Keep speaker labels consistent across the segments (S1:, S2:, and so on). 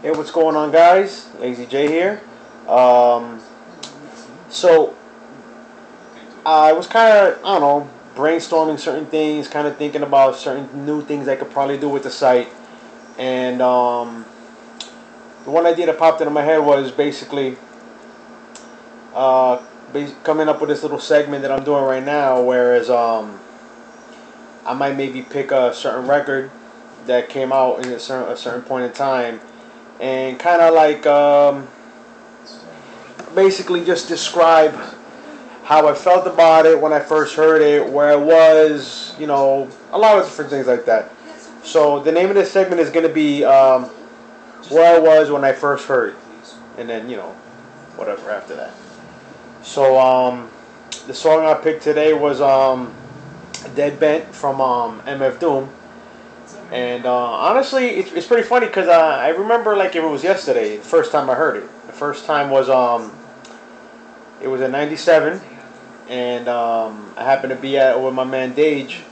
S1: Hey, what's going on, guys? Lazy J here. Um, so I was kind of, I don't know, brainstorming certain things, kind of thinking about certain new things I could probably do with the site, and the one idea that popped into my head was basically uh, coming up with this little segment that I'm doing right now. Whereas I might maybe pick a certain record that came out in a certain point in time, and kind of like basically just describe how I felt about it when I first heard it, where I was, a lot of different things like that. So the name of this segment is going to be where I was when I first heard, and then whatever after that. So the song I picked today was "Dead Bent" from MF Doom, and honestly, it's pretty funny because I remember like if it was yesterday, the first time I heard it. The first time was it was in '97, and I happened to be at with my man Dage,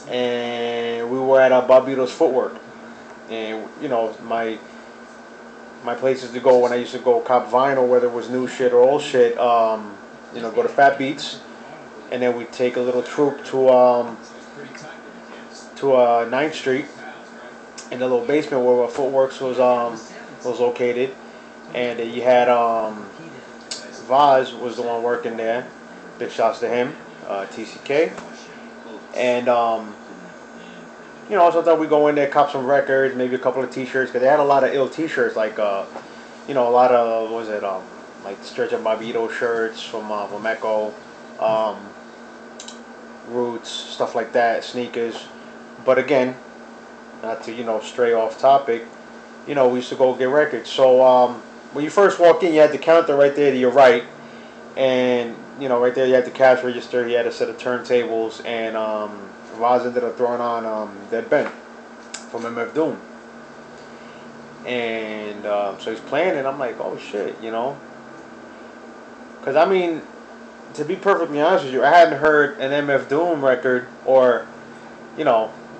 S1: and we were at Barbados Footwork, and my places to go when I used to go cop vinyl, whether it was new shit or old shit. Go to Fat Beats, and then we take a little troop to Ninth Street in the little basement where Footworks was located, and you had Vaz was the one working there. Big shouts to him, TCK, and sometimes we go in there, cop some records, maybe a couple of T-shirts, because they had a lot of ill T-shirts, like a lot of what was it like Stretch of Barbito shirts from Echo, Roots, stuff like that, sneakers. But again, not to stray off topic, we used to go get records. So when you first walk in, you had the counter right there to your right, and right there you had the cash register. He had a set of turntables, and Vaz ended up throwing on Dead Bent from MF Doom, and so he's playing it. I'm like, oh shit, because I mean, to be perfectly honest with you, I hadn't heard an MF Doom record or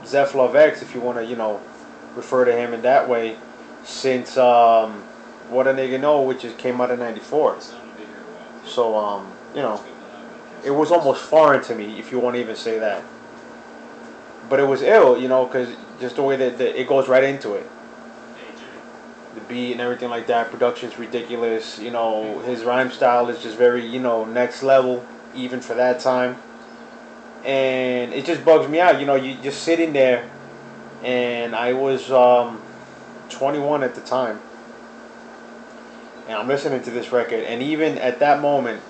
S1: Zeph Love X, if you want to refer to him in that way, since What a Nigga Know, which came out in '94. So it was almost foreign to me, if you want to even say that. But it was ill, because just the way that it goes right into it, the beat and everything like that. Production's ridiculous. His rhyme style is just very next level, even for that time. And it just bugs me out. You just sitting there, and I was 21 at the time, and I'm listening to this record, and even at that moment,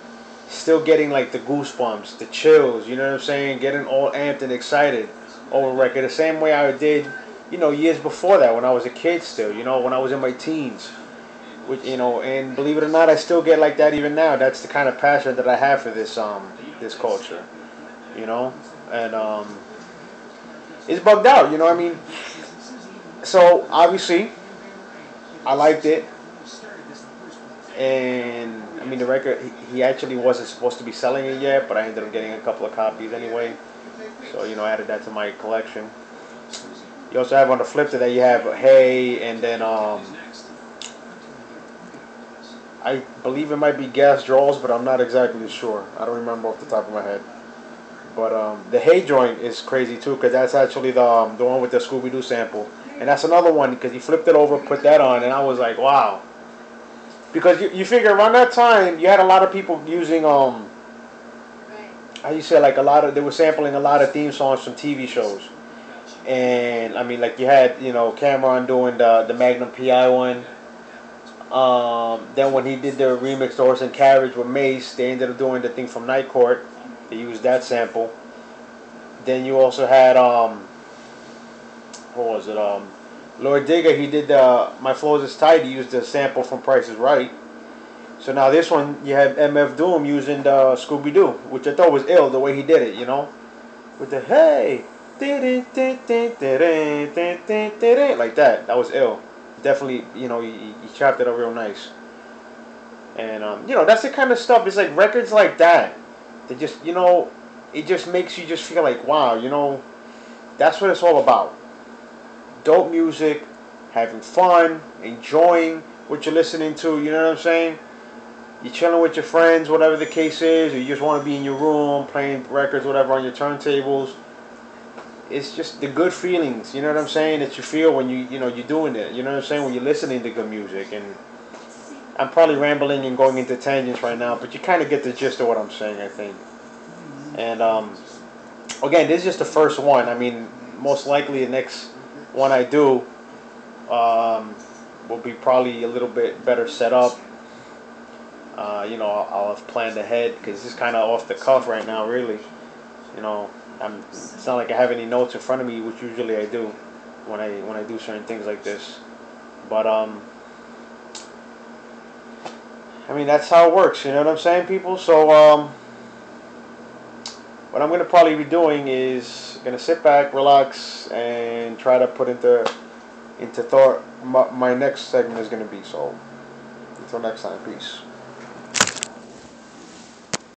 S1: still getting like the goosebumps, the chills. You know what I'm saying? Getting all amped and excited over record the same way I did, years before that when I was a kid. Still, when I was in my teens. Which, and believe it or not, I still get like that even now. That's the kind of passion that I have for this culture. And it's bugged out. I mean, so obviously, I liked it, and I mean the record. He actually wasn't supposed to be selling it yet, but I ended up getting a couple of copies anyway. So I added that to my collection. You also have on the flip to that you have Hey, and then I believe it might be Gas Draws, but I'm not exactly sure. I don't remember off the top of my head. But the Hey joint is crazy too, because that's actually the one with the Scooby Doo sample, and that's another one because he flipped it over, put that on, and I was like, wow. Because you figure around that time you had a lot of people using how you say, like, they were sampling a lot of theme songs from TV shows, and I mean, like, you had Cameron doing the Magnum PI one. Then when he did the remix to Horse and Carriage with Mace, they ended up doing the thing from Night Court. They used that sample. Then you also had what was it? Lord Digger. He did the My Flows Is Tight. He used the sample from Price Is Right. So now this one you have MF Doom using the Scooby Doo, which I thought was ill the way he did it. With the hey, like that. That was ill. Definitely, he chopped it up real nice. And that's the kind of stuff. It's like records like that. They just, it just makes you just feel like, wow, that's what it's all about. Dope music, having fun, enjoying what you're listening to. You know what I'm saying? You're chilling with your friends, whatever the case is, or you just want to be in your room playing records, whatever, on your turntables. It's just the good feelings. You know what I'm saying? That you feel when you're doing it. You know what I'm saying? When you're listening to good music. And I'm probably rambling and going into tangents right now, but you kind of get the gist of what I'm saying, I think. And again, this is just the first one. I mean, most likely the next one I do will be probably a little bit better set up. I'll have planned ahead because this is kind of off the cuff right now, really. You know, it's not like I have any notes in front of me, which usually I do when I do certain things like this. But I mean, that's how it works. You know what I'm saying, people? So what I'm gonna probably be doing is gonna sit back, relax, and try to put into thought my next segment is gonna be. So until next time, peace.